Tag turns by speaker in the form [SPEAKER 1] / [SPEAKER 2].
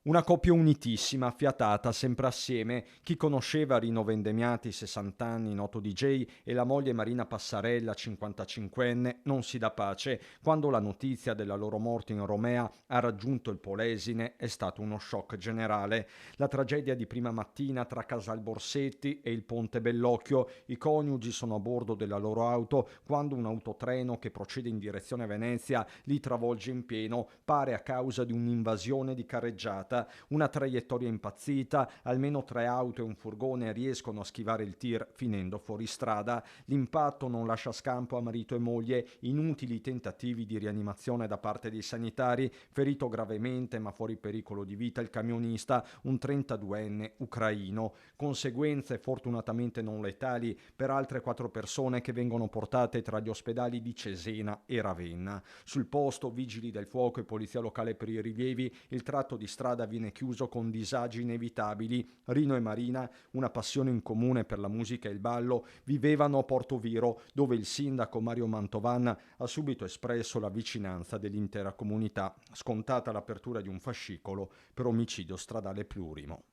[SPEAKER 1] Una coppia unitissima, affiatata, sempre assieme. Chi conosceva Rino Vendemiati, 60 anni, noto DJ, e la moglie Marina Passarella, 55enne, non si dà pace. Quando la notizia della loro morte in Romea ha raggiunto il Polesine è stato uno shock generale. La tragedia di prima mattina tra Casal Borsetti e il Ponte Bellocchio. I coniugi sono a bordo della loro auto quando un autotreno che procede in direzione Venezia li travolge in pieno, pare a causa di un'invasione di carreggiata. Una traiettoria impazzita, almeno 3 auto e un furgone riescono a schivare il tir finendo fuori strada. L'impatto non lascia scampo a marito e moglie, inutili tentativi di rianimazione da parte dei sanitari, ferito gravemente ma fuori pericolo di vita il camionista, un 32enne ucraino. Conseguenze fortunatamente non letali per altre 4 persone che vengono portate tra gli ospedali di Cesena e Ravenna. Sul posto vigili del fuoco e polizia locale per i rilievi, il tratto di strada viene chiuso con disagi inevitabili. Rino e Marina, una passione in comune per la musica e il ballo, vivevano a Portoviro, dove il sindaco Mario Mantovan ha subito espresso la vicinanza dell'intera comunità, scontata l'apertura di un fascicolo per omicidio stradale plurimo.